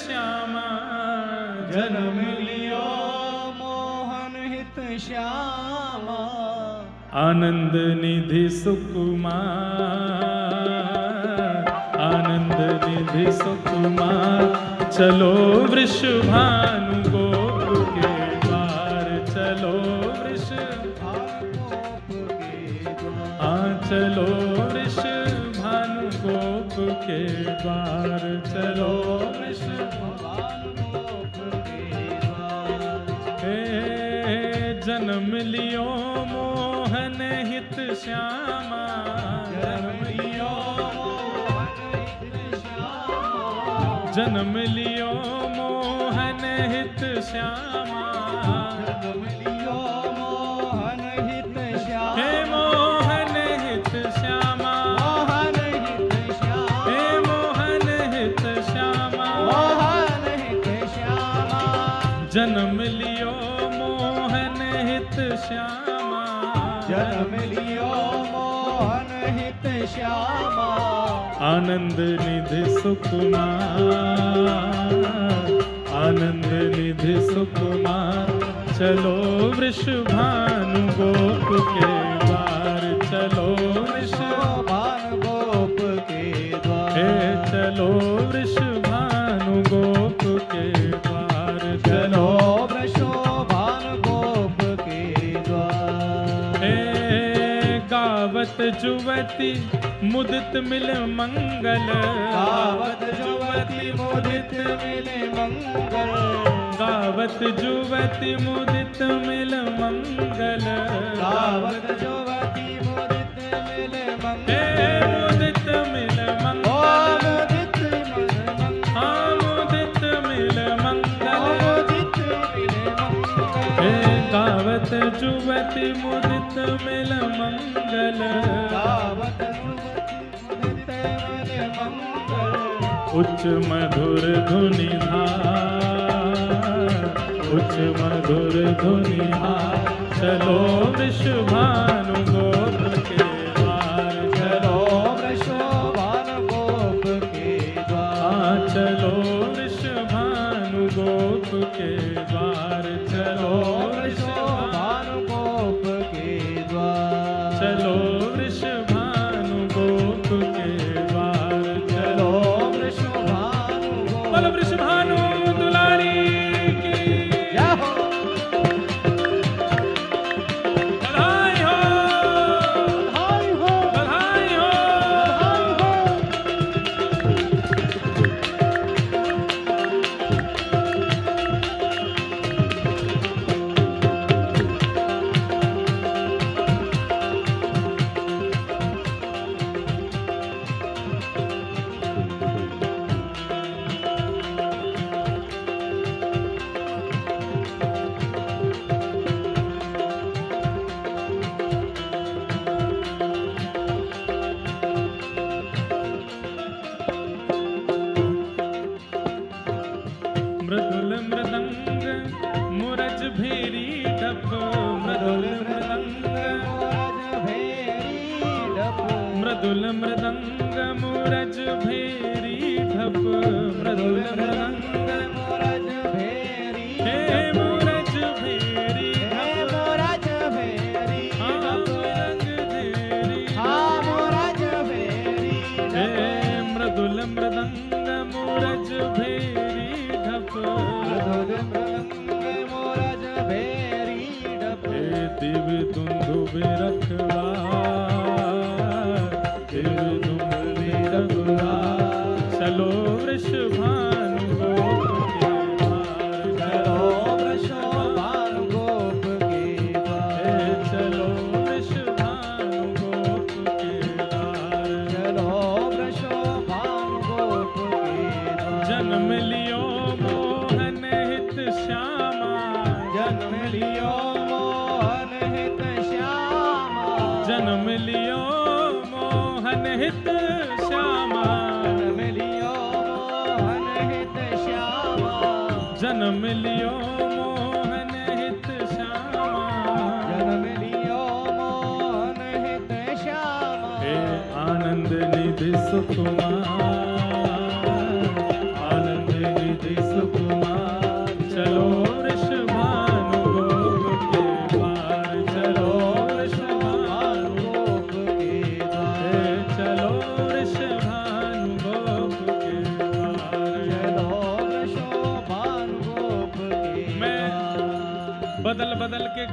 श्यामा जन्म लियो मोहन हित श्यामा आनंद निधि सुकुमार आनंद निधि सुकुमार चलो वृषभानु गोप के द्वार चलो वृषभानु चलो वृषभानु गोप के द्वार चलो वृषभानु गोप के द्वार हे जन्म लियो मोहन हित श्यामा जन्म लियो मोहन हित श्यामा जन्म लियो मोहन हित श्यामा जन्म लियो मोहन हित श्यामा हे मोहन हित श्यामा मोहन हित श्यामा हे मोहन हित श्यामा मोहन हित श्यामा जन्म लियो मोहन हित श्यामा जन्म लियो मोहन हित श्यामा आनंद निधि सुकुमार आनंद निधि सुकुमार चलो वृषभानु गोप के द्वार चलो वृषभानु गोप के द्वार हे चलो वृषभानु गोप के द्वार चलो वृषभानु गोप के द्वार हे गावत जुवती मुदित मिल मंगल गावत जुवती मुदित मिल मंगल गावत जुवती मुदित मिल मंगल गावत जुवती मुदित मिल मंगल मुदित मिल मंगल मुदित मिल मंगल मुदित मिल मंगल मुदित मिल मंगल हे गावत जुवती मुदित मिल मंगल गावत उच्च मधुर धुनि धार उच्च मधुर धुनि धार चलो वृषभानु गोप के द्वार चलो वृषभानु गोप के द्वार चलो वृषभानु गोप के द्वार चलो वृषभानु गोप के द्वार चलो वृषभानु गोप के द्वार चलो बोलो वृषभानु दुलारी की जय हो बधाई हो बधाई हो बधाई हो मृदुल मृदंग मुरज भेरी डप मृदुल मृदंग मृदुल मृदंग मुरज भेरी ढप मृदुल मृदंग मुरज भेरी हे मुरज भेरी हे मुरज भेरी मुरज भेरी मुरज भेरी हे मृदुल मृदंग मुरज भेरी मृदुल मृदंग मोरज भेरी डप दिव दुंदुभि रखवार दिव दुंदुभि रखवार चलो वृषभानु गोप के द्वार चलो वृषभानु गोप के द्वार चलो वृषभानु गोप के द्वार चलो वृषभानु गोप के द्वार जन्म लियो मोहन हित श्यामा जन्म लियो मोहन हित श्यामा जन्म लियो मोहन हित श्यामा जन्म लियो मोहन हित श्यामा जन्म लियो मोहन हित श्यामा जन्म लियो मोहन हित श्यामा हे आनंद निधि सुकुमार आनंद निधि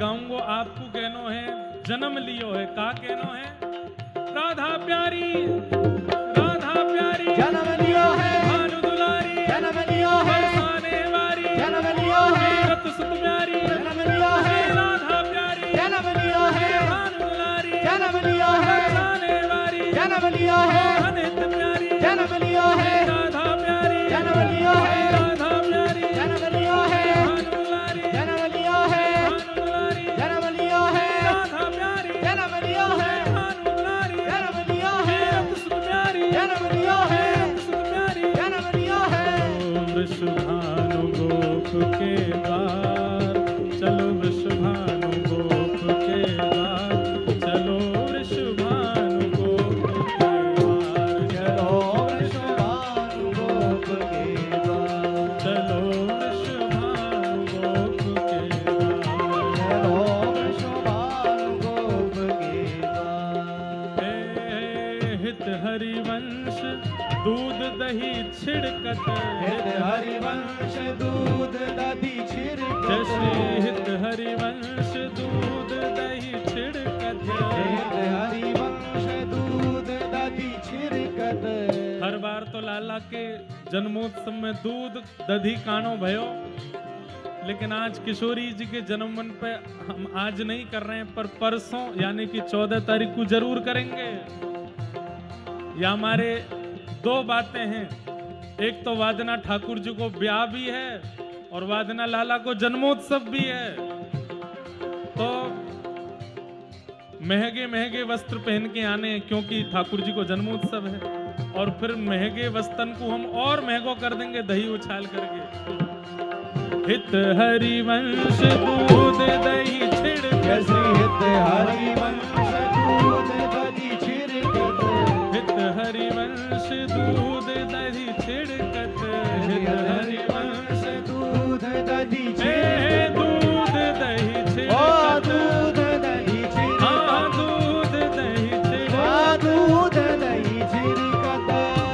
गाऊंगो आपको कहनो है जन्म लियो है का कहनो है राधा प्यारी जन्म लियो है भानु दुलारी जन्म लियो है बरसाने वारी जन्म लियो है रत सुत प्यारी जन्म लियो है राधा प्यारी जन्म लियो है भानु दुलारी जन्म लियो है बरसाने वारी जन्म लियो है अनित प्यारी जन्म लियो है राधा प्यारी जन्म लियो है राधा प्यारी जन्म लियो है भानु दुलारी जन्म लियो है भानु दुलारी जन्म लियो है राधा प्यारी जन्म लियो है भानु दुलारी जन्म लियो है रत सुत प्यारी जन्म लियो है रत सुत प्यारी जन्म लियो है वृषभानु गोप के द्वार चलो वृषभानु गोप के द्वार चलो वृषभानु गोप के द्वार चलो वृषभानु गोप के द्वार चलो वृषभानु गोप के द्वार चलो वृषभानु गोप के द्वार हे हित हरिवंश दूध दही छिड़कत हित हरिवंश दूध दधि छिड़कत जैसे हित हरिवंश दूध दही छिड़कत हित हरिवंश दूध दधि छिड़कत हर बार तो लाला के जन्मोत्सव में दूध दधी कानो भयो, लेकिन आज किशोरी जी के जन्मदिन पे हम आज नहीं कर रहे हैं, पर परसों यानी कि 14 तारीख को जरूर करेंगे। या हमारे दो बातें हैं, एक तो वादना ठाकुर जी को ब्याह भी है और वादना लाला को जन्मोत्सव भी है। तो महंगे महंगे वस्त्र पहन के आने हैं, क्योंकि ठाकुर जी को जन्मोत्सव है। और फिर महंगे वस्त्रन को हम और महंगो कर देंगे दही उछाल करके। हित हरिवंश दूध दही छिड़कत जैसे हित हरिवंश दूध दधि छिड़कत हित हरिवंश दूध दही छिड़कत हित हरिवंश दूध दधि हे दूध दही ओ छिड़कत दूध दधि हाँ दूध दही छिड़कत दूध दधि छिड़कत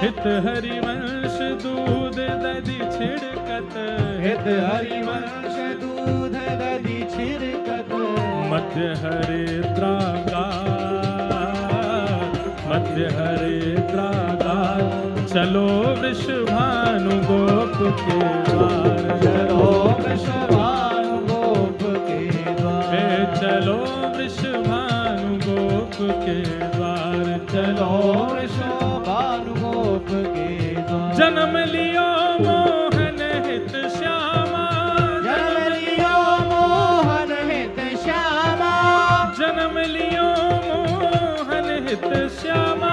हित हरिवंश दूध दही छिड़कत हित हरिवंश दूध दधि छिड़कत मध्य हरिद्रागार चलो वृषभानु गोप के द्वार चलो वृषभानु गोप के द्वार हे चलो वृषभानु गोप के द्वार चलो चलो वृषभानु गोप के द्वार जन्म लियो मोहन हित श्यामा जन्म लियो मोहन हित श्यामा जन्म लियो मोहन हित श्यामा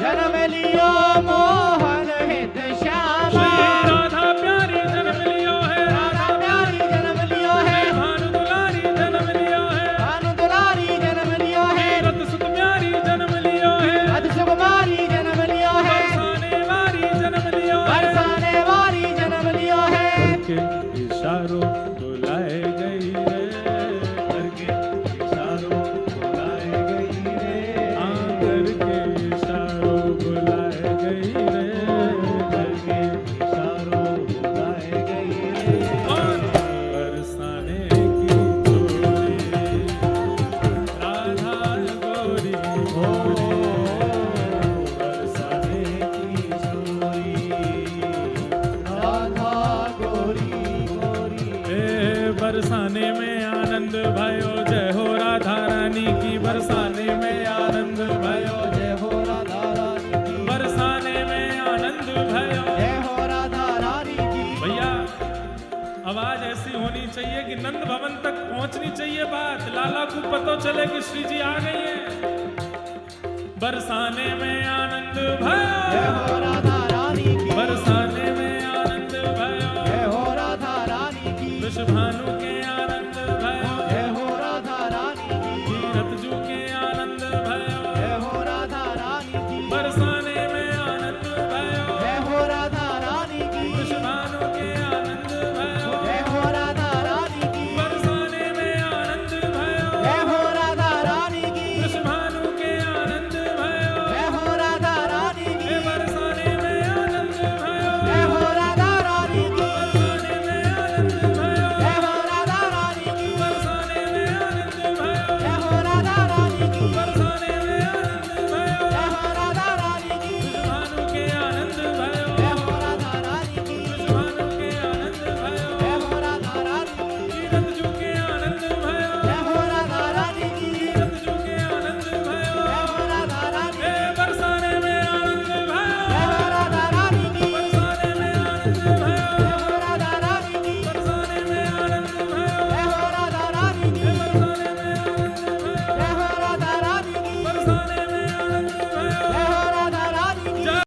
जन्म लियो मोहन हित श्यामा राधा प्यारी जन्म लियो है राधा प्यारी जन्म लियो है भानु दुलारी जन्म लियो है भानु दुलारी जन्म लियो है रत सुत प्यारी जन्म लियो है अध सुकुमारी जन्म लियो है बरसाने वारी जन्म लियो है बरसाने वाली जन्म लियो है करके इशारों बुलाए गई रे करके इशारों बुलाए गई रे करके इशारों बुलाए गई रे करके इशारों बुलाए गई रे और बरसाने की चोरी राधा गोरी गोरी बरसाने की चोरी राधा गोरी गोरी ए बरसाने में आनंद भयो जय हो राधा रानी की बरसाने में आनंद भयो जय हो राधा रानी की बरसाने में आनंद भयो जय हो राधा रानी की भैया आवाज ऐसी होनी चाहिए कि नंद भवन तक पहुंचनी चाहिए बात, लाला को पता चले कि श्री जी आ गई हैं। बरसाने में आनंद जय भयो हो राधा